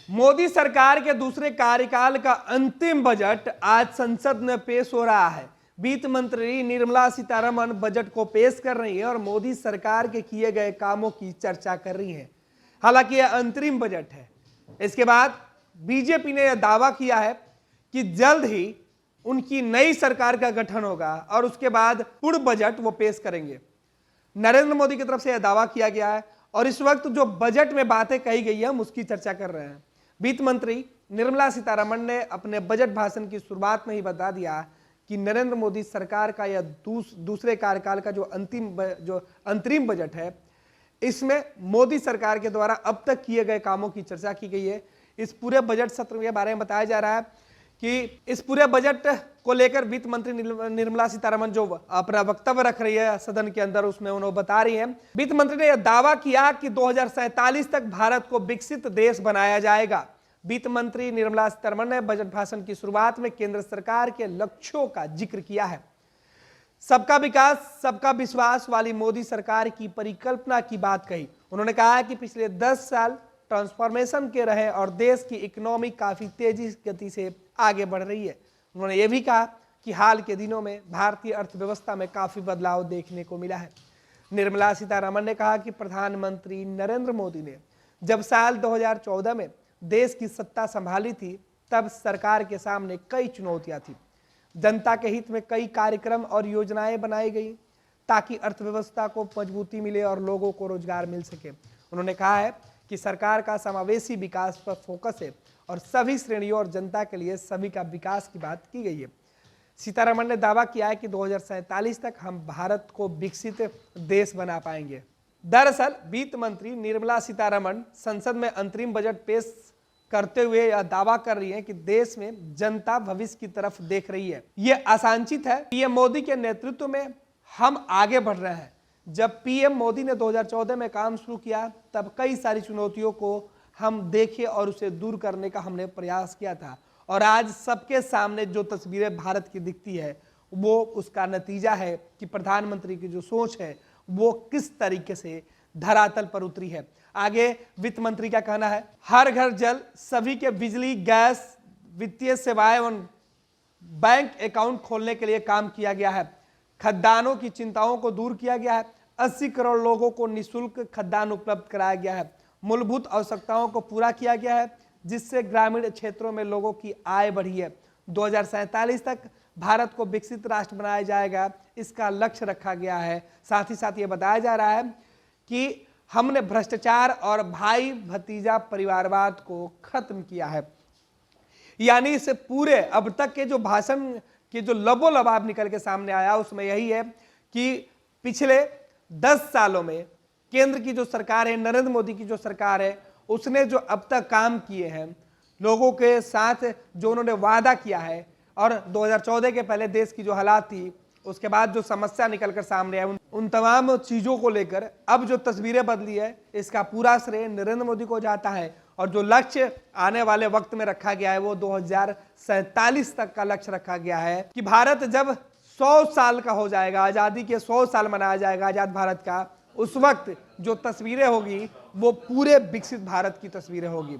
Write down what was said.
मोदी सरकार के दूसरे कार्यकाल का अंतिम बजट आज संसद में पेश हो रहा है। वित्त मंत्री निर्मला सीतारमण बजट को पेश कर रही है और मोदी सरकार के किए गए कामों की चर्चा कर रही है। हालांकि यह अंतरिम बजट है। इसके बाद बीजेपी ने यह दावा किया है कि जल्द ही उनकी नई सरकार का गठन होगा और उसके बाद पूर्ण बजट वो पेश करेंगे। नरेंद्र मोदी की तरफ से यह दावा किया गया है और इस वक्त जो बजट में बातें कही गई है हम उसकी चर्चा कर रहे हैं। वित्त मंत्री निर्मला सीतारमण ने अपने बजट भाषण की शुरुआत में ही बता दिया कि नरेंद्र मोदी सरकार का यह दूसरे कार्यकाल का जो अंतरिम बजट है, इसमें मोदी सरकार के द्वारा अब तक किए गए कामों की चर्चा की गई है। इस पूरे बजट सत्र के बारे में बताया जा रहा है कि इस पूरे बजट को लेकर वित्त मंत्री निर्मला सीतारमण जो अपना वक्तव्य रख रही है सदन के अंदर, उसमें उन्होंने बता रही है। वित्त मंत्री ने यह दावा किया कि 2047 तक भारत को विकसित देश बनाया जाएगा। वित्त मंत्री निर्मला सीतारमण ने बजट भाषण की शुरुआत में केंद्र सरकार के लक्ष्यों का जिक्र किया है। सबका विकास सबका विश्वास वाली मोदी सरकार की परिकल्पना की बात कही। उन्होंने कहा कि पिछले 10 साल ट्रांसफॉर्मेशन के रहे और देश की इकोनॉमी काफी तेजी गति से आगे बढ़ रही है। उन्होंने ये भी कहा कि हाल के दिनों में भारतीय अर्थव्यवस्था में काफी बदलाव देखने को मिला है। निर्मला सीतारमण ने कहा कि प्रधानमंत्री नरेंद्र मोदी ने जब साल 2014 में देश की सत्ता संभाली थी, तब सरकार के सामने कई चुनौतियां थी। जनता के हित में कई कार्यक्रम और योजनाएं बनाई गई ताकि अर्थव्यवस्था को मजबूती मिले और लोगों को रोजगार मिल सके। उन्होंने कहा है कि सरकार का समावेशी विकास पर फोकस है और सभी श्रेणियों और जनता के लिए सभी का विकास की बात की गई है। सीतारमण ने दावा किया है कि 2047 तक हम भारत को विकसित देश बना पाएंगे। दरअसल वित्त मंत्री निर्मला सीतारमण संसद में अंतरिम बजट पेश करते हुए यह दावा कर रही है कि देश में जनता भविष्य की तरफ देख रही है। यह आशांचित है। पीएम मोदी के नेतृत्व में हम आगे बढ़ रहे हैं। जब पीएम मोदी ने 2014 में काम शुरू किया, तब कई सारी चुनौतियों को हम देखे और उसे दूर करने का हमने प्रयास किया था और आज सबके सामने जो तस्वीरें भारत की दिखती है वो उसका नतीजा है कि प्रधानमंत्री की जो सोच है वो किस तरीके से धरातल पर उतरी है। आगे वित्त मंत्री का कहना है, हर घर जल, सभी के बिजली, गैस, वित्तीय सेवाएं एवं बैंक अकाउंट खोलने के लिए काम किया गया है। खद्दानों की चिंताओं को दूर किया गया है। 80 करोड़ लोगों को निःशुल्क खद्दान उपलब्ध कराया गया है। मूलभूत आवश्यकताओं को पूरा किया गया है, जिससे ग्रामीण क्षेत्रों में लोगों की आय बढ़ी है। 2047 तक भारत को विकसित राष्ट्र बनाया जाएगा, इसका लक्ष्य रखा गया है। साथ ही साथ ये बताया जा रहा है कि हमने भ्रष्टाचार और भाई भतीजा परिवारवाद को खत्म किया है। यानी इसे पूरे अब तक के जो भाषण के जो लबोलबाब निकल के सामने आया उसमें यही है कि पिछले 10 सालों में केंद्र की जो सरकार है, नरेंद्र मोदी की जो सरकार है, उसने जो अब तक काम किए हैं, लोगों के साथ जो उन्होंने वादा किया है और 2014 के पहले देश की जो हालात थी, उसके बाद जो समस्या निकलकर सामने आई, उन तमाम चीजों को लेकर अब जो तस्वीरें बदली है, इसका पूरा श्रेय नरेंद्र मोदी को जाता है। और जो लक्ष्य आने वाले वक्त में रखा गया है वो 2047 तक का लक्ष्य रखा गया है कि भारत जब 100 साल का हो जाएगा, आजादी के 100 साल मनाया जाएगा आजाद भारत का, उस वक्त जो तस्वीरें होगी वो पूरे विकसित भारत की तस्वीरें होगी।